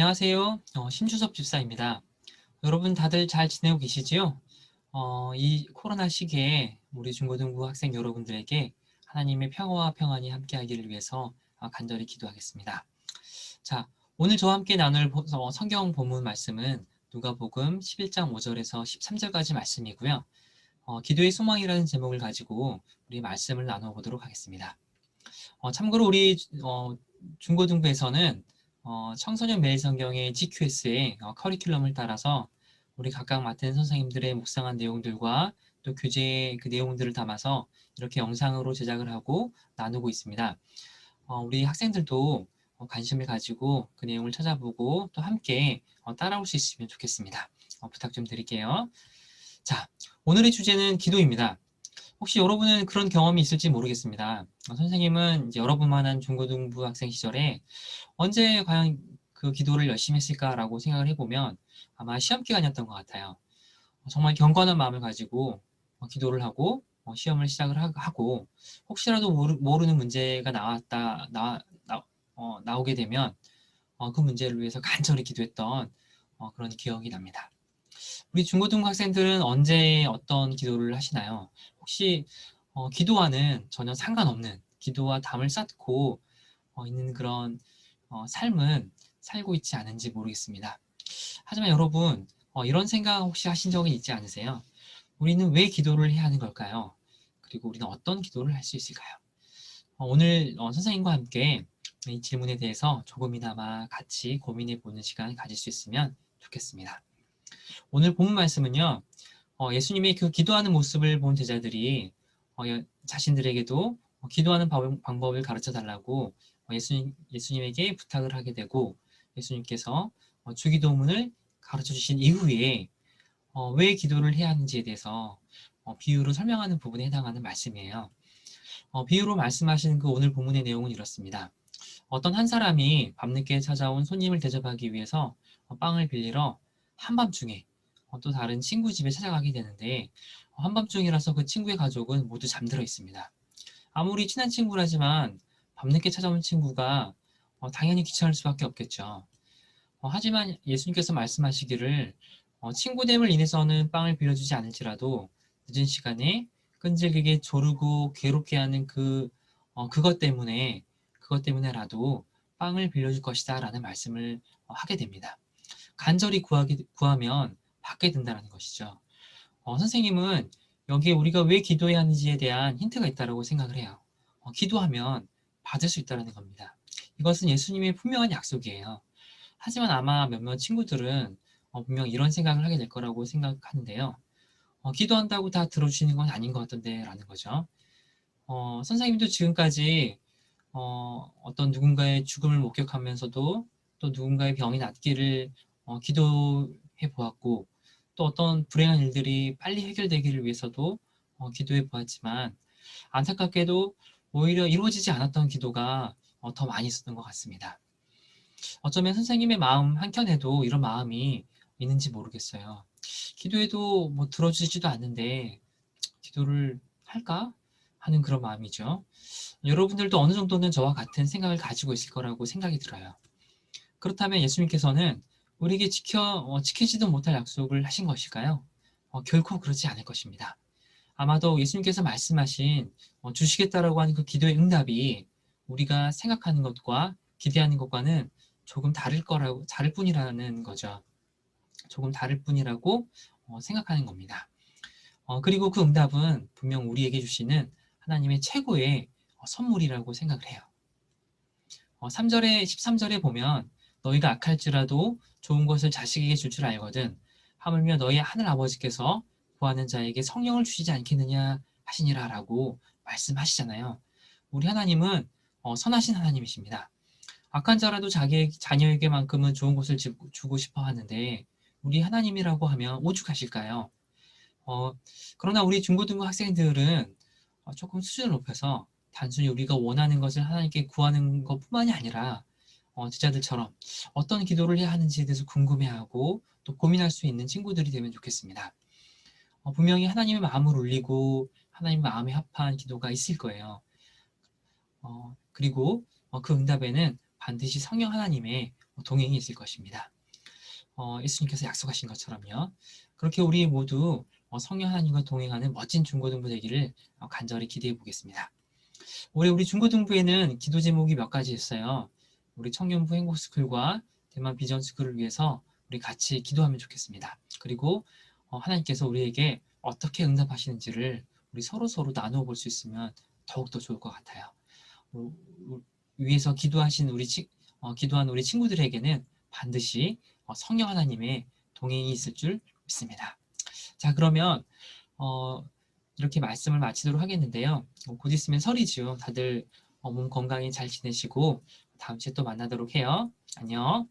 안녕하세요. 심주섭 집사입니다. 여러분 다들 잘 지내고 계시지요? 이 코로나 시기에 우리 중고등부 학생 여러분들에게 하나님의 평화와 평안이 함께하기를 위해서 간절히 기도하겠습니다. 자, 오늘 저와 함께 나눌 성경 본문 말씀은 누가복음 11장 5절에서 13절까지 말씀이고요. 기도의 소망이라는 제목을 가지고 우리 말씀을 나눠보도록 하겠습니다. 참고로 우리 중고등부에서는 청소년 매일 성경의 GQS의 커리큘럼을 따라서 우리 각각 맡은 선생님들의 묵상한 내용들과 또 교재의 그 내용들을 담아서 이렇게 영상으로 제작을 하고 나누고 있습니다. 우리 학생들도 관심을 가지고 그 내용을 찾아보고 또 함께 따라올 수 있으면 좋겠습니다. 부탁 좀 드릴게요. 자, 오늘의 주제는 기도입니다. 혹시 여러분은 그런 경험이 있을지 모르겠습니다. 선생님은 이제 여러분만한 중고등부 학생 시절에 언제 과연 그 기도를 열심히 했을까라고 생각을 해보면 아마 시험 기간이었던 것 같아요. 정말 경건한 마음을 가지고 기도를 하고 시험을 시작을 하고 혹시라도 모르는 문제가 나오게 되면 그 문제를 위해서 간절히 기도했던 그런 기억이 납니다. 우리 중고등부 학생들은 언제 어떤 기도를 하시나요? 혹시 기도와는 전혀 상관없는 기도와 담을 쌓고 있는 그런 삶은 살고 있지 않은지 모르겠습니다. 하지만 여러분 이런 생각 혹시 하신 적이 있지 않으세요? 우리는 왜 기도를 해야 하는 걸까요? 그리고 우리는 어떤 기도를 할 수 있을까요? 오늘 선생님과 함께 이 질문에 대해서 조금이나마 같이 고민해 보는 시간 가질 수 있으면 좋겠습니다. 오늘 본문 말씀은요. 예수님의 그 기도하는 모습을 본 제자들이 자신들에게도 기도하는 방법을 가르쳐 달라고 예수님에게 부탁을 하게 되고 예수님께서 주기도문을 가르쳐 주신 이후에 왜 기도를 해야 하는지에 대해서 비유로 설명하는 부분에 해당하는 말씀이에요. 비유로 말씀하신 그 오늘 본문의 내용은 이렇습니다. 어떤 한 사람이 밤늦게 찾아온 손님을 대접하기 위해서 빵을 빌리러 한밤중에 또 다른 친구 집에 찾아가게 되는데 한밤중이라서 그 친구의 가족은 모두 잠들어 있습니다. 아무리 친한 친구라지만 밤늦게 찾아온 친구가 당연히 귀찮을 수밖에 없겠죠. 하지만 예수님께서 말씀하시기를 친구됨을 인해서는 빵을 빌려주지 않을지라도 늦은 시간에 끈질기게 조르고 괴롭게 하는 그것 때문에라도 빵을 빌려줄 것이다 라는 말씀을 하게 됩니다. 간절히 구하면 받게 된다는 것이죠. 선생님은 여기에 우리가 왜 기도해야 하는지에 대한 힌트가 있다고 생각을 해요. 기도하면 받을 수 있다는 겁니다. 이것은 예수님의 분명한 약속이에요. 하지만 아마 몇몇 친구들은 분명 이런 생각을 하게 될 거라고 생각하는데요. 기도한다고 다 들어주시는 건 아닌 것 같던데 라는 거죠. 선생님도 지금까지 어떤 누군가의 죽음을 목격하면서도 또 누군가의 병이 낫기를 기도해 보았고 또 어떤 불행한 일들이 빨리 해결되기를 위해서도 기도해 보았지만 안타깝게도 오히려 이루어지지 않았던 기도가 더 많이 있었던 것 같습니다. 어쩌면 선생님의 마음 한켠에도 이런 마음이 있는지 모르겠어요. 기도해도 뭐 들어주지도 않는데 기도를 할까 하는 그런 마음이죠. 여러분들도 어느 정도는 저와 같은 생각을 가지고 있을 거라고 생각이 들어요. 그렇다면 예수님께서는 우리에게 지키지도 못할 약속을 하신 것일까요? 결코 그렇지 않을 것입니다. 아마도 예수님께서 말씀하신 주시겠다라고 하는 그 기도의 응답이 우리가 생각하는 것과 기대하는 것과는 조금 다를 뿐이라는 거죠. 조금 다를 뿐이라고 생각하는 겁니다. 그리고 그 응답은 분명 우리에게 주시는 하나님의 최고의 선물이라고 생각을 해요. 13절에 보면 너희가 악할지라도 좋은 것을 자식에게 줄 줄 알거든 하물며 너희 하늘 아버지께서 구하는 자에게 성령을 주시지 않겠느냐 하시니라 라고 말씀하시잖아요. 우리 하나님은 선하신 하나님이십니다. 악한 자라도 자기 자녀에게만큼은 좋은 것을 주고 싶어 하는데 우리 하나님이라고 하면 오죽하실까요? 어, 그러나 우리 중고등부 학생들은 조금 수준을 높여서 단순히 우리가 원하는 것을 하나님께 구하는 것뿐만이 아니라 제자들처럼 어떤 기도를 해야 하는지에 대해서 궁금해하고 또 고민할 수 있는 친구들이 되면 좋겠습니다. 분명히 하나님의 마음을 울리고 하나님 마음에 합한 기도가 있을 거예요. 그리고 그 응답에는 반드시 성령 하나님의 동행이 있을 것입니다. 예수님께서 약속하신 것처럼요. 그렇게 우리 모두 성령 하나님과 동행하는 멋진 중고등부 되기를 간절히 기대해 보겠습니다. 올해 우리 중고등부에는 기도 제목이 몇 가지 있어요. 우리 청년부 행복스쿨과 대만 비전스쿨을 위해서 우리 같이 기도하면 좋겠습니다. 그리고 하나님께서 우리에게 어떻게 응답하시는지를 우리 서로 나누어 볼 수 있으면 더욱더 좋을 것 같아요. 위에서 기도한 우리 친구들에게는 반드시 성령 하나님의 동행이 있을 줄 믿습니다. 자, 그러면 이렇게 말씀을 마치도록 하겠는데요. 곧 있으면 설이죠. 다들 몸 건강히 잘 지내시고 다음 주에 또 만나도록 해요. 안녕.